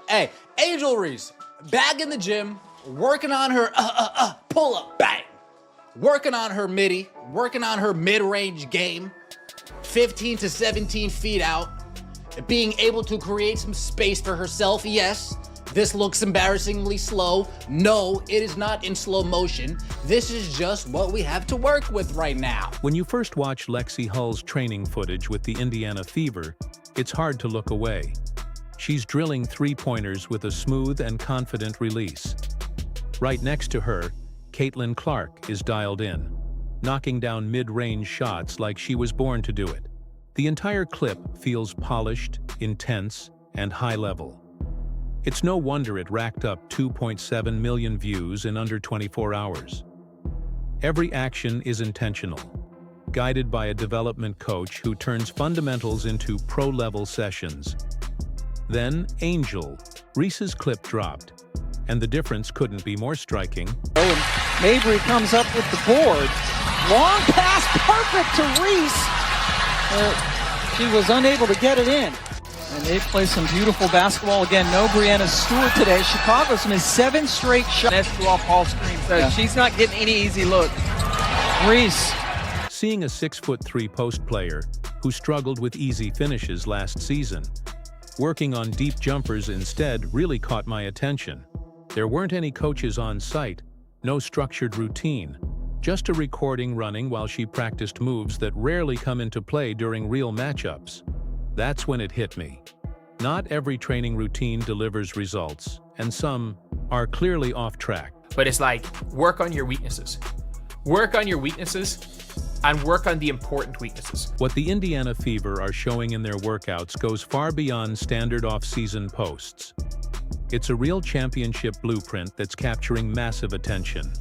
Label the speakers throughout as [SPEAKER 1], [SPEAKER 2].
[SPEAKER 1] Hey, Angel Reese, back in the gym, working on her pull-up, bang. Working on her midi, working on her mid-range game, 15 to 17 feet out, being able to create some space for herself. Yes, this looks embarrassingly slow. No, it is not in slow motion. This is just what we have to work with right now.
[SPEAKER 2] When you first watch Lexi Hull's training footage with the Indiana Fever, it's hard to look away. She's drilling three-pointers with a smooth and confident release. Right next to her, Caitlin Clark is dialed in, knocking down mid-range shots like she was born to do it. The entire clip feels polished, intense, and high-level. It's no wonder it racked up 2.7 million views in under 24 hours. Every action is intentional, guided by a development coach who turns fundamentals into pro-level sessions. Then, Angel, Reese's clip dropped, and the difference couldn't be more striking.
[SPEAKER 3] And Mabry comes up with the board. Long pass, perfect to Reese. She was unable to get it in. And they play some beautiful basketball. Again, no Brianna Stewart today. Chicago's missed 7 straight shots.
[SPEAKER 4] That's off all screen, so she's not getting any easy look.
[SPEAKER 3] Reese.
[SPEAKER 2] Seeing a 6'3" post player who struggled with easy finishes last season, working on deep jumpers instead really caught my attention. There weren't any coaches on site, no structured routine, just a recording running while she practiced moves that rarely come into play during real matchups. That's when it hit me. Not every training routine delivers results, and some are clearly off track.
[SPEAKER 4] But it's like, work on your weaknesses. Work on your weaknesses, and work on the important weaknesses.
[SPEAKER 2] What the Indiana Fever are showing in their workouts goes far beyond standard off-season posts. It's a real championship blueprint that's capturing massive attention.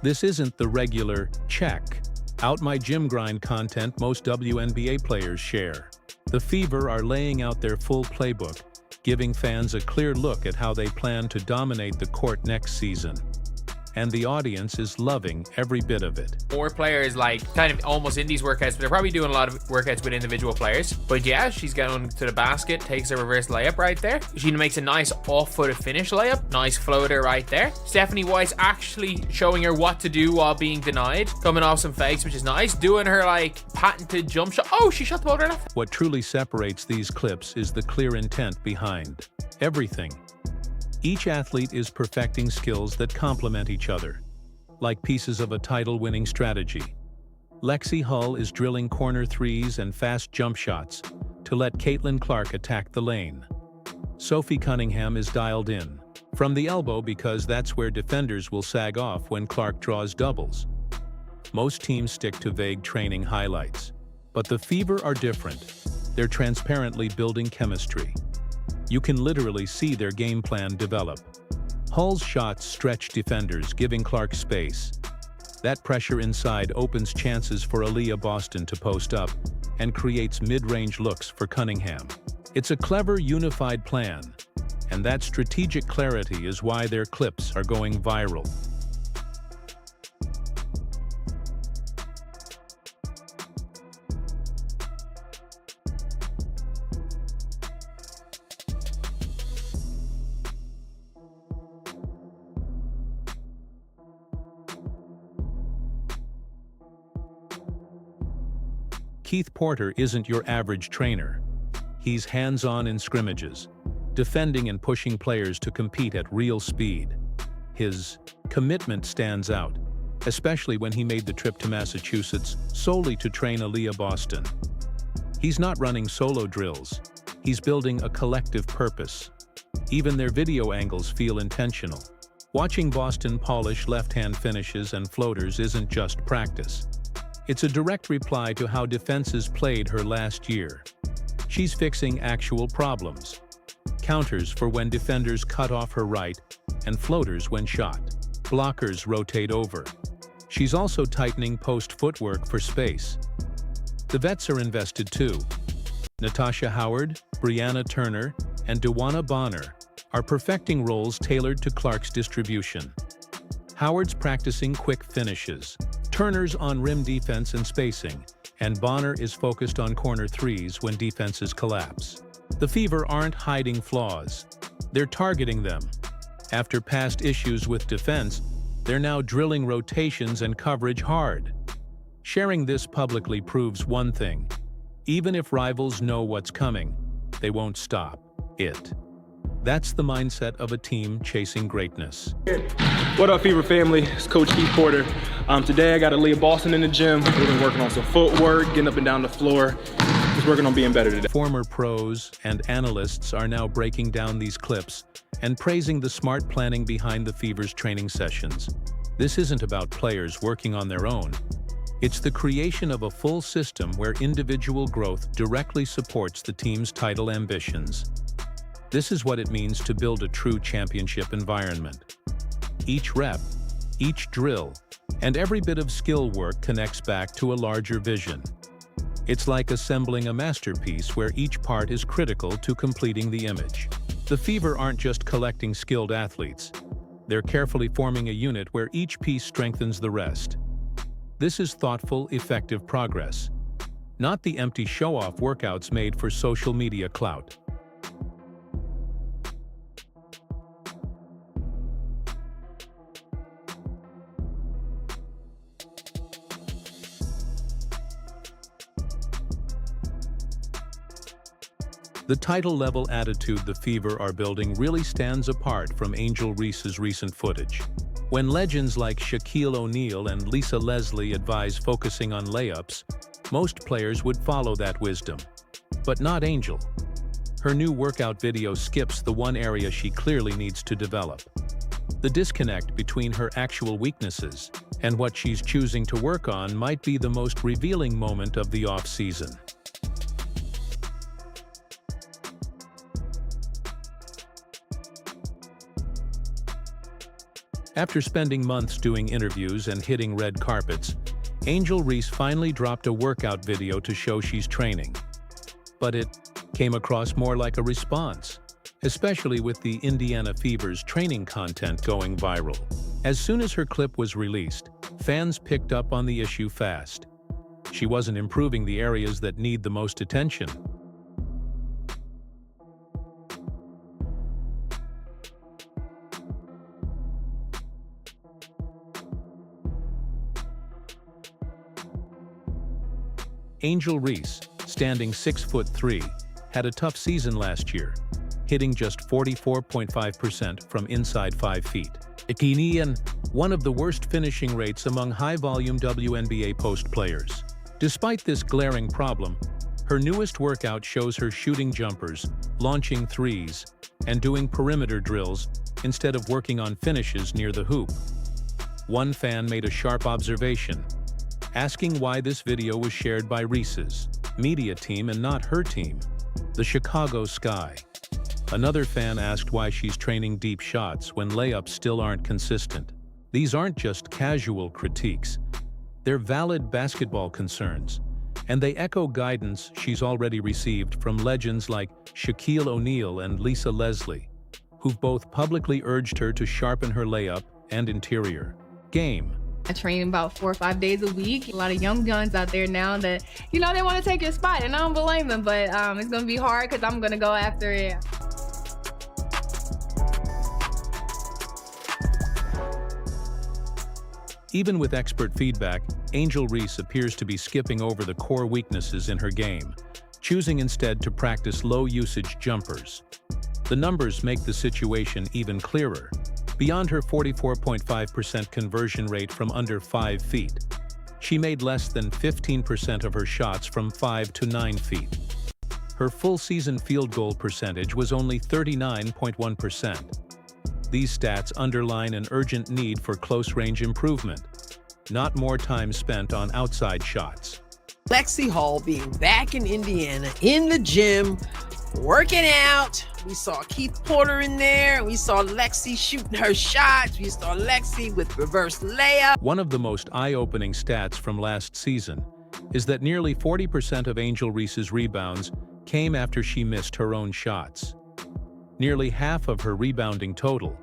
[SPEAKER 2] This isn't the regular check, out my gym grind content most WNBA players share. The Fever are laying out their full playbook, giving fans a clear look at how they plan to dominate the court next season. And the audience is loving every bit of it.
[SPEAKER 4] More players like kind of almost in these workouts, but they're probably doing a lot of workouts with individual players. But yeah, she's going to the basket, takes a reverse layup right there. She makes a nice off-footed finish layup, nice floater right there. Stephanie Weiss actually showing her what to do while being denied, coming off some fakes, which is nice, doing her like patented jump shot. Oh, she shot the ball right off.
[SPEAKER 2] What truly separates these clips is the clear intent behind everything. Each athlete is perfecting skills that complement each other, like pieces of a title-winning strategy. Lexi Hull is drilling corner threes and fast jump shots to let Caitlin Clark attack the lane. Sophie Cunningham is dialed in, from the elbow because that's where defenders will sag off when Clark draws doubles. Most teams stick to vague training highlights, but the Fever are different. They're transparently building chemistry. You can literally see their game plan develop. Hull's shots stretch defenders, giving Clark space. That pressure inside opens chances for Aaliyah Boston to post up and creates mid-range looks for Cunningham. It's a clever, unified plan, and that strategic clarity is why their clips are going viral. Keith Porter isn't your average trainer. He's hands-on in scrimmages, defending and pushing players to compete at real speed. His commitment stands out, especially when he made the trip to Massachusetts solely to train Aaliyah Boston. He's not running solo drills. He's building a collective purpose. Even their video angles feel intentional. Watching Boston polish left-hand finishes and floaters isn't just practice. It's a direct reply to how defenses played her last year. She's fixing actual problems. Counters for when defenders cut off her right, and floaters when shot. Blockers rotate over. She's also tightening post footwork for space. The vets are invested too. Natasha Howard, Brianna Turner, and Dewana Bonner are perfecting roles tailored to Clark's distribution. Howard's practicing quick finishes. Turner's on rim defense and spacing, and Bonner is focused on corner threes when defenses collapse. The Fever aren't hiding flaws. They're targeting them. After past issues with defense, they're now drilling rotations and coverage hard. Sharing this publicly proves one thing: even if rivals know what's coming, they won't stop it. That's the mindset of a team chasing greatness.
[SPEAKER 5] What up, Fever family? It's Coach Keith Porter. Today I got Aaliyah Boston in the gym. We've been working on some footwork, getting up and down the floor. Just working on being better today.
[SPEAKER 2] Former pros and analysts are now breaking down these clips and praising the smart planning behind the Fever's training sessions. This isn't about players working on their own. It's the creation of a full system where individual growth directly supports the team's title ambitions. This is what it means to build a true championship environment. Each rep, each drill, and every bit of skill work connects back to a larger vision. It's like assembling a masterpiece where each part is critical to completing the image. The Fever aren't just collecting skilled athletes. They're carefully forming a unit where each piece strengthens the rest. This is thoughtful, effective progress, not the empty show-off workouts made for social media clout. The title-level attitude the Fever are building really stands apart from Angel Reese's recent footage. When legends like Shaquille O'Neal and Lisa Leslie advise focusing on layups, most players would follow that wisdom. But not Angel. Her new workout video skips the one area she clearly needs to develop. The disconnect between her actual weaknesses and what she's choosing to work on might be the most revealing moment of the off-season. After spending months doing interviews and hitting red carpets, Angel Reese finally dropped a workout video to show she's training. But it came across more like a response, especially with the Indiana Fever's training content going viral. As soon as her clip was released, fans picked up on the issue fast. She wasn't improving the areas that need the most attention. Angel Reese, standing 6'3", had a tough season last year, hitting just 44.5% from inside 5 feet. Ikinian, one of the worst finishing rates among high-volume WNBA post players. Despite this glaring problem, her newest workout shows her shooting jumpers, launching threes, and doing perimeter drills instead of working on finishes near the hoop. One fan made a sharp observation, asking why this video was shared by Reese's media team and not her team, the Chicago Sky. Another fan asked why she's training deep shots when layups still aren't consistent. These aren't just casual critiques. They're valid basketball concerns, and they echo guidance she's already received from legends like Shaquille O'Neal and Lisa Leslie, who've both publicly urged her to sharpen her layup and interior game.
[SPEAKER 6] I train about 4 or 5 days a week. A lot of young guns out there now that, they want to take your spot, and I don't blame them, but it's going to be hard because I'm going to go after it.
[SPEAKER 2] Even with expert feedback, Angel Reese appears to be skipping over the core weaknesses in her game, choosing instead to practice low-usage jumpers. The numbers make the situation even clearer. Beyond her 44.5% conversion rate from under 5 feet, she made less than 15% of her shots from 5 to 9 feet. Her full-season field goal percentage was only 39.1%. These stats underline an urgent need for close-range improvement, not more time spent on outside shots.
[SPEAKER 7] Lexi Hall being back in Indiana, in the gym, working out. We saw Keith Porter in there. We saw Lexi shooting her shots. We saw Lexi with reverse layup.
[SPEAKER 2] One of the most eye-opening stats from last season is that nearly 40% of Angel Reese's rebounds came after she missed her own shots. Nearly half of her rebounding total,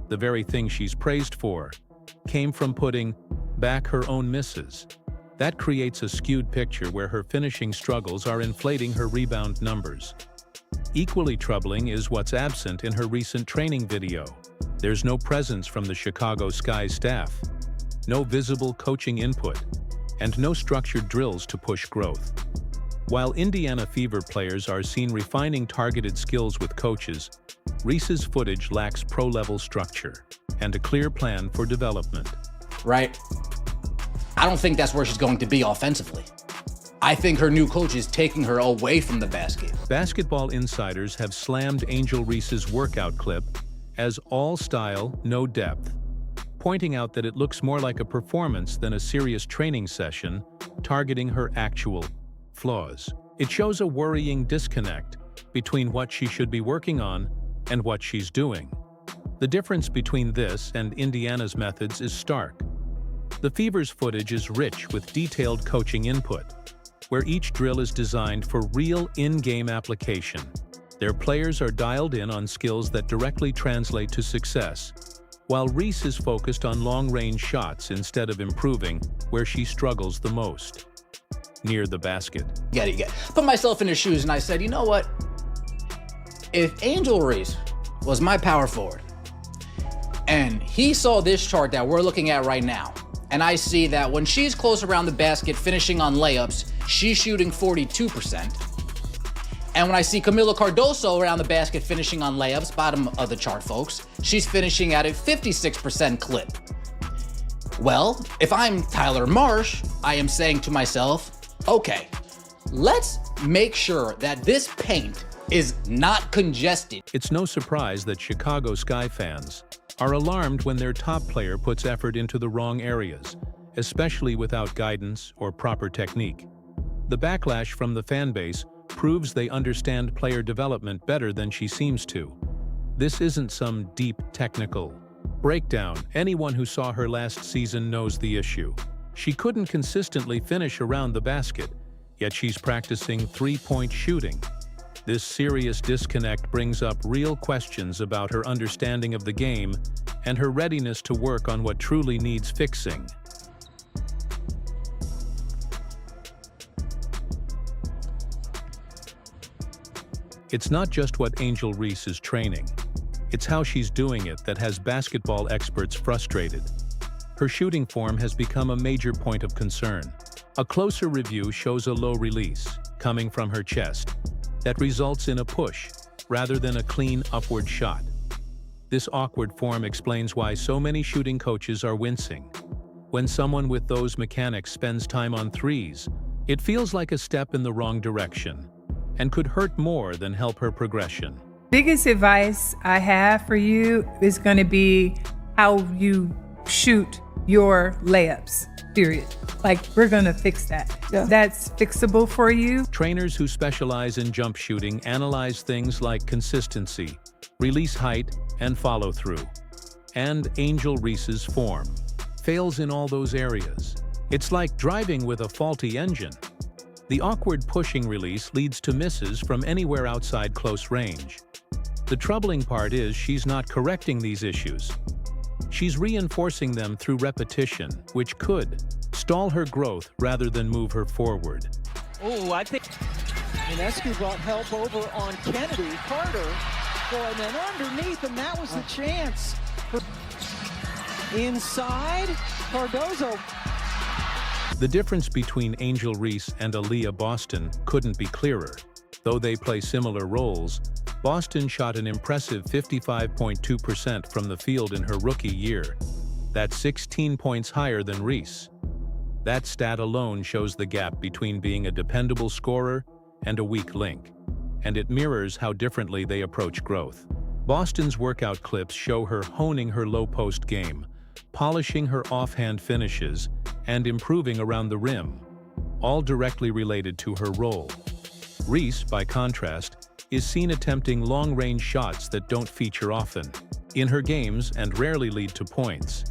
[SPEAKER 2] the very thing she's praised for, came from putting back her own misses. That creates a skewed picture where her finishing struggles are inflating her rebound numbers. Equally troubling is what's absent in her recent training video. There's no presence from the Chicago Sky staff, no visible coaching input, and no structured drills to push growth. While Indiana Fever players are seen refining targeted skills with coaches, Reese's footage lacks pro-level structure and a clear plan for development.
[SPEAKER 1] Right? I don't think that's where she's going to be offensively. I think her new coach is taking her away from the basket.
[SPEAKER 2] Basketball insiders have slammed Angel Reese's workout clip as all style, no depth, pointing out that it looks more like a performance than a serious training session, targeting her actual flaws. It shows a worrying disconnect between what she should be working on and what she's doing. The difference between this and Indiana's methods is stark. The Fever's footage is rich with detailed coaching input, where each drill is designed for real in-game application. Their players are dialed in on skills that directly translate to success, while Reese is focused on long-range shots instead of improving where she struggles the most, near the basket.
[SPEAKER 1] Put myself in her shoes and I said, you know what? If Angel Reese was my power forward, and he saw this chart that we're looking at right now, and I see that when she's close around the basket finishing on layups, she's shooting 42%. And when I see Camila Cardoso around the basket finishing on layups, bottom of the chart, folks, she's finishing at a 56% clip. Well, if I'm Tyler Marsh, I am saying to myself, okay, let's make sure that this paint is not congested.
[SPEAKER 2] It's no surprise that Chicago Sky fans are alarmed when their top player puts effort into the wrong areas, especially without guidance or proper technique. The backlash from the fan base proves they understand player development better than she seems to. This isn't some deep technical breakdown. Anyone who saw her last season knows the issue. She couldn't consistently finish around the basket, yet she's practicing three-point shooting. This serious disconnect brings up real questions about her understanding of the game and her readiness to work on what truly needs fixing. It's not just what Angel Reese is training. It's how she's doing it that has basketball experts frustrated. Her shooting form has become a major point of concern. A closer review shows a low release, coming from her chest, that results in a push, rather than a clean upward shot. This awkward form explains why so many shooting coaches are wincing. When someone with those mechanics spends time on threes, it feels like a step in the wrong direction, and could hurt more than help her progression.
[SPEAKER 8] Biggest advice I have for you is going to be how you shoot your layups, period. Like, we're going to fix that. Yeah. That's fixable for you.
[SPEAKER 2] Trainers who specialize in jump shooting analyze things like consistency, release height, and follow-through. And Angel Reese's form fails in all those areas. It's like driving with a faulty engine. The awkward pushing release leads to misses from anywhere outside close range. The troubling part is she's not correcting these issues. She's reinforcing them through repetition, which could stall her growth rather than move her forward.
[SPEAKER 3] Oh, I think Minescu brought help over on Kennedy. Carter, and then underneath, and that was the chance. Inside, Cardozo.
[SPEAKER 2] The difference between Angel Reese and Aaliyah Boston couldn't be clearer. Though they play similar roles, Boston shot an impressive 55.2% from the field in her rookie year. That's 16 points higher than Reese. That stat alone shows the gap between being a dependable scorer and a weak link, and it mirrors how differently they approach growth. Boston's workout clips show her honing her low-post game, polishing her offhand finishes, and improving around the rim, all directly related to her role. Reese, by contrast, is seen attempting long-range shots that don't feature often in her games and rarely lead to points.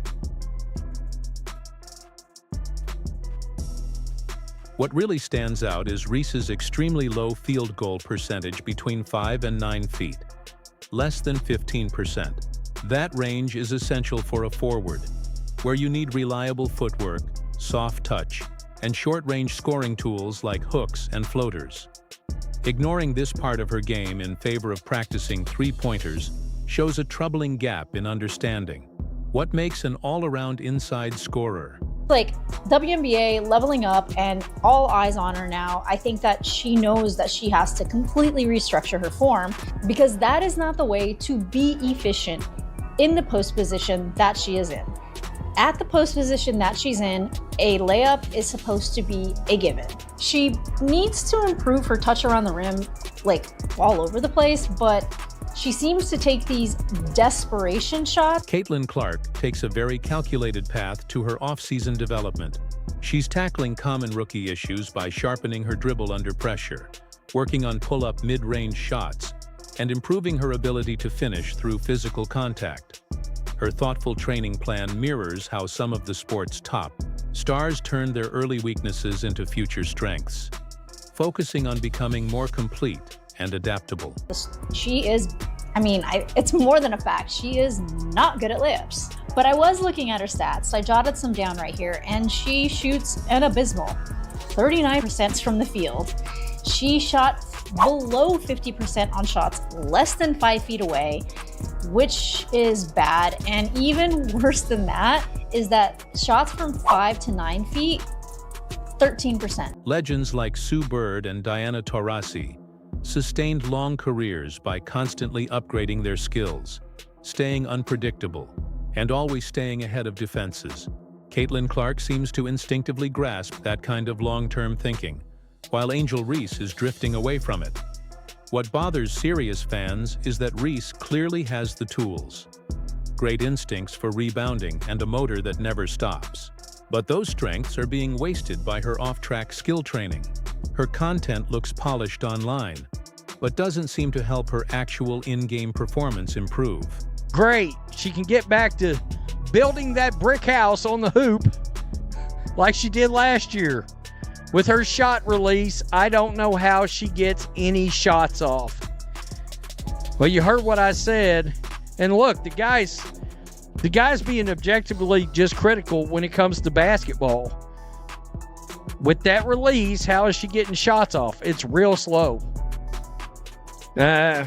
[SPEAKER 2] What really stands out is Reese's extremely low field goal percentage between 5 and 9 feet, less than 15%. That range is essential for a forward, where you need reliable footwork, soft touch, and short-range scoring tools like hooks and floaters. Ignoring this part of her game in favor of practicing three-pointers shows a troubling gap in understanding. What makes an all-around inside scorer?
[SPEAKER 9] Like WNBA leveling up and all eyes on her now, I think that she knows that she has to completely restructure her form, because that is not the way to be efficient in the post position that she is in. At the post position that she's in, a layup is supposed to be a given. She needs to improve her touch around the rim, like all over the place, but she seems to take these desperation shots.
[SPEAKER 2] Caitlin Clark takes a very calculated path to her off-season development. She's tackling common rookie issues by sharpening her dribble under pressure, working on pull-up mid-range shots, and improving her ability to finish through physical contact. Her thoughtful training plan mirrors how some of the sport's top stars turn their early weaknesses into future strengths, focusing on becoming more complete and adaptable.
[SPEAKER 9] She is, it's more than a fact, she is not good at layups. But I was looking at her stats, I jotted some down right here, and she shoots an abysmal 39% from the field. She shot below 50% on shots less than 5 feet away, which is bad. And even worse than that is that shots from 5 to 9 feet, 13%.
[SPEAKER 2] Legends like Sue Bird and Diana Taurasi sustained long careers by constantly upgrading their skills, staying unpredictable, and always staying ahead of defenses. Caitlin Clark seems to instinctively grasp that kind of long-term thinking, while Angel Reese is drifting away from it. What bothers serious fans is that Reese clearly has the tools, great instincts for rebounding and a motor that never stops. But those strengths are being wasted by her off-track skill training. Her content looks polished online, but doesn't seem to help her actual in-game performance improve.
[SPEAKER 10] Great, she can get back to building that brick house on the hoop like she did last year. With her shot release, I don't know how she gets any shots off. Well, you heard what I said. And look, the guy's being objectively just critical when it comes to basketball. With that release, how is she getting shots off? It's real slow. It's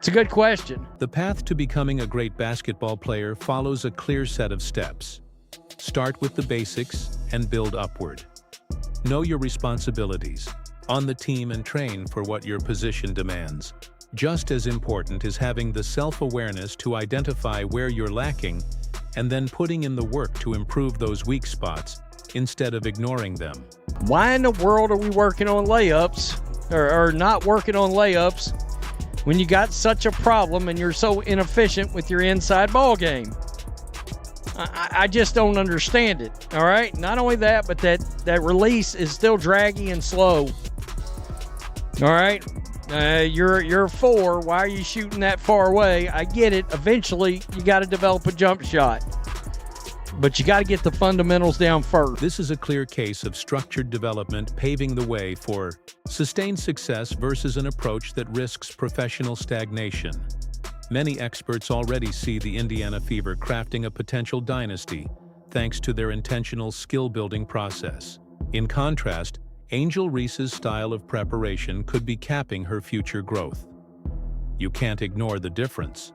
[SPEAKER 10] a good question.
[SPEAKER 2] The path to becoming a great basketball player follows a clear set of steps. Start with the basics and build upward. Know your responsibilities on the team and train for what your position demands. Just as important is having the self-awareness to identify where you're lacking and then putting in the work to improve those weak spots instead of ignoring them.
[SPEAKER 10] Why in the world are we working on layups or not working on layups when you got such a problem and you're so inefficient with your inside ball game? I just don't understand it, all right? Not only that, but that release is still draggy and slow. All right? You're a 4. Why are you shooting that far away? I get it. Eventually, you got to develop a jump shot. But you got to get the fundamentals down first.
[SPEAKER 2] This is a clear case of structured development paving the way for sustained success versus an approach that risks professional stagnation. Many experts already see the Indiana Fever crafting a potential dynasty thanks to their intentional skill-building process. In contrast, Angel Reese's style of preparation could be capping her future growth. You can't ignore the difference.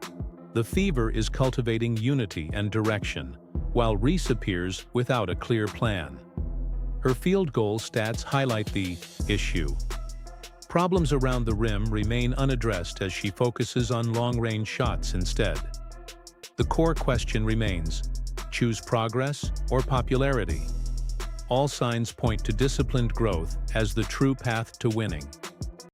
[SPEAKER 2] The Fever is cultivating unity and direction, while Reese appears without a clear plan. Her field goal stats highlight the issue. Problems around the rim remain unaddressed as she focuses on long-range shots instead. The core question remains: choose progress or popularity? All signs point to disciplined growth as the true path to winning.